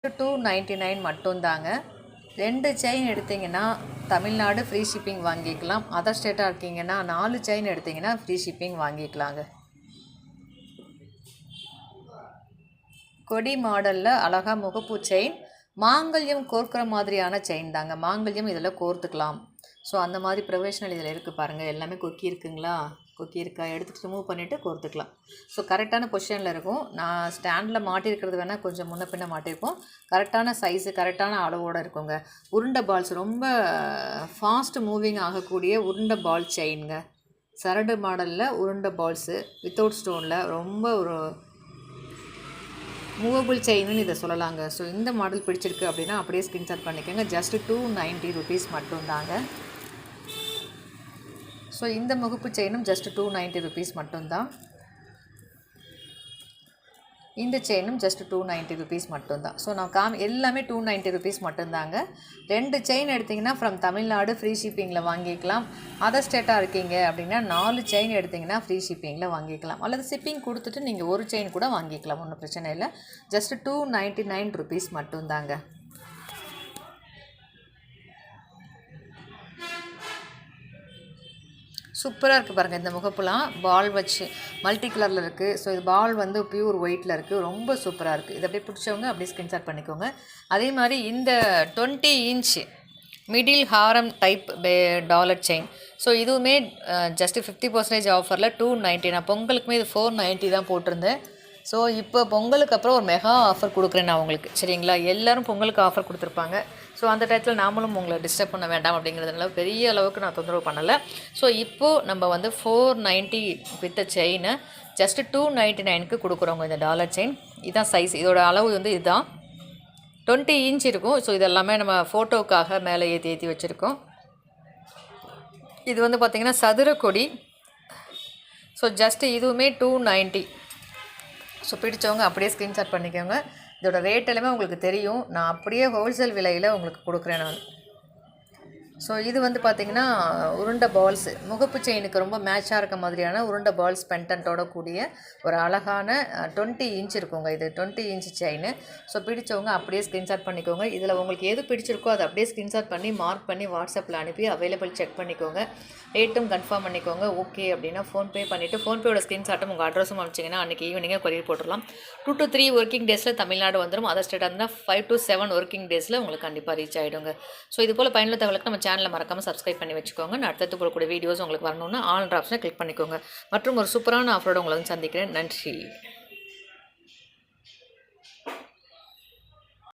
299 மட்டும்தாங்க. 2 செயின் எடுத்திங்கன்னா Tamil Nadu free shipping வாங்கிக்கலாம். அதர் ஸ்டேட்டாக இருக்கீங்கன்னா 4 செயின் எடுத்திங்கன்னா ஃப்ரீ ஷிப்பிங் வாங்கிக்கலாங்க. கொடி மாடலில் அழகாக முகப்பு செயின், மாங்கல்யம் கோர்க்குற மாதிரியான செயின் தாங்க. மாங்கல்யம் இதில் கோர்த்துக்கலாம். ஸோ அந்த மாதிரி ப்ரொஃபஷனல் இதில் இருக்குது பாருங்கள். எல்லாமே கொக்கி இருக்குங்களா, கொக்கி இருக்கா எடுத்துகிட்டு ரிமூவ் பண்ணிவிட்டு கோர்த்துக்கலாம். ஸோ கரெக்டான பொசிஷனில் இருக்கும். நான் ஸ்டாண்டில் மாட்டியிருக்கிறது வேணால் கொஞ்சம் முன்ன பின்ன மாட்டியிருப்போம். கரெக்டான சைஸு கரெக்டான அளவோடு இருக்குங்க. உருண்டை பால்ஸ் ரொம்ப ஃபாஸ்ட் மூவிங் ஆகக்கூடிய உருண்டை பால் செயின்ங்க. சரடு மாடலில் உருண்டை பால்ஸு வித்தவுட் ஸ்டோனில் ரொம்ப ஒரு மூவபிள் செயின்னு இதை சொல்லலாங்க. ஸோ இந்த மாடல் பிடிச்சிருக்கு அப்படின்னா அப்படியே ஸ்க்ரீன்ஷாட் பண்ணிக்கோங்க. ஜஸ்ட்டு 290 rupees மட்டும்தாங்க. ஸோ இந்த முகப்பு செயினும் ஜஸ்ட் 290 rupees மட்டும்தான். இந்த செயினும் ஜஸ்ட் 290 rupees மட்டும்தான். ஸோ நான் எல்லாமே 290 rupees மட்டும்தாங்க. 2 செயின் எடுத்திங்கன்னா ஃப்ரம் தமிழ்நாடு ஃப்ரீ ஷிப்பிங்கில் வாங்கிக்கலாம். அதர் ஸ்டேட்டாக இருக்கீங்க அப்படின்னா 4 செயின் எடுத்திங்கன்னா ஃப்ரீ ஷிப்பிங்கில் வாங்கிக்கலாம். அல்லது ஷிப்பிங் கொடுத்துட்டு நீங்கள் ஒரு செயின் கூட வாங்கிக்கலாம், ஒன்றும் பிரச்சனை இல்லை. ஜஸ்ட் 299 rupees மட்டும்தாங்க. சூப்பராக இருக்குது பாருங்கள். இந்த முகப்புலாம் பால் வச்சு மல்டி கலரில் இருக்குது. ஸோ இது பால் வந்து பியூர் ஒயிட்டில் இருக்குது. ரொம்ப சூப்பராக இருக்குது. இது அப்படியே பிடிச்சவங்க அப்படியே ஸ்க்ரீன்ஷாட் பண்ணிக்கோங்க. அதே மாதிரி இந்த 20 inch மிடில் ஹாரம் டைப் டாலர் செயின். ஸோ இதுவுமே ஜஸ்ட்டு 50% ஆஃபரில் 290. நான் பொங்கலுக்குமே இது 490 தான் போட்டிருந்தேன். ஸோ இப்போ பொங்கலுக்கு அப்புறம் ஒரு மெகா ஆஃபர் கொடுக்குறேன் நான் உங்களுக்கு, சரிங்களா? எல்லோரும் பொங்கலுக்கு ஆஃபர் கொடுத்துருப்பாங்க. ஸோ அந்த டயத்தில் நாமளும் உங்களை டிஸ்டர்ப் பண்ண வேண்டாம் அப்படிங்கிறதுனால பெரிய அளவுக்கு நான் தொந்தரவு பண்ணலை. ஸோ இப்போது நம்ம வந்து 490 வித் செயினை ஜஸ்ட்டு 299க்கு கொடுக்குறோங்க. இந்த டாலர் செயின் இதுதான் சைஸ். இதோட அளவு வந்து இதுதான் 20 inch இருக்கும். ஸோ இதெல்லாமே நம்ம ஃபோட்டோவுக்காக மேலே ஏற்றி வச்சுருக்கோம். இது வந்து பார்த்திங்கன்னா சதுர கொடி. ஸோ ஜஸ்ட்டு இதுவுமே 290. ஸோ பிடிச்சவங்க அப்படியே ஸ்க்ரீன்ஷாட் பண்ணிக்கோங்க. இதோட ரேட் எல்லாமே உங்களுக்கு தெரியும். நான் அப்படியே ஹோல்சேல் விலையில் உங்களுக்கு கொடுக்குறேன் நான். ஸோ இது வந்து பார்த்திங்கன்னா உருண்டை பால்ஸு முகப்பு செயினுக்கு ரொம்ப மேட்சாக இருக்க மாதிரியான உருண்டை பால்ஸ் பெண்டன்ட்டோட கூடிய ஒரு அழகான 20 inch இருக்குங்க. இது 20 inch செயின். ஸோ பிடிச்சவங்க அப்படியே ஸ்க்ரீன்ஷாட் பண்ணிக்கோங்க. இதில் உங்களுக்கு எது பிடிச்சிருக்கோ அதை அப்படியே ஸ்க்ரீன்ஷாட் பண்ணி மார்க் பண்ணி வாட்ஸ்அப்பில் அனுப்பி அவைலபிள் செக் பண்ணிக்கோங்க. ரேட்டும் கன்ஃபார்ம் பண்ணிக்கோங்க. ஓகே அப்படின்னா ஃபோன்பே பண்ணிவிட்டு ஃபோன்பேயோட ஸ்க்ரீன்ஷாட்டும் உங்கள் அட்ரஸும் அனுப்பிச்சிங்கன்னா அன்றைக்கி ஈவினிங்கே கொரியர் போட்டுடலாம். 2 to 3 ஒர்க்கிங் டேஸில் தமிழ்நாடு வந்துடும். அதர் ஸ்டேட்டாக இருந்தால் 5 to 7 ஒர்க்கிங் டேஸில் உங்களுக்கு கண்டிப்பாக ரீச் ஆகிடுங்க. ஸோ இது போல் பயனுள்ள தகவலுக்கு நம்ம சேனலை மறக்காமல் சப்ஸ்கிரைப் பண்ணி வச்சுக்கோங்க. நான் அடுத்தது போடக்கூடிய வீடியோஸ் உங்களுக்கு வரணும்னா ஆல் ஆப்ஷனை கிளிக் பண்ணிக்கோங்க. மற்றும் ஒரு சூப்பரான ஆஃபரோடு உங்களை வந்து சந்திக்கிறேன். நன்றி.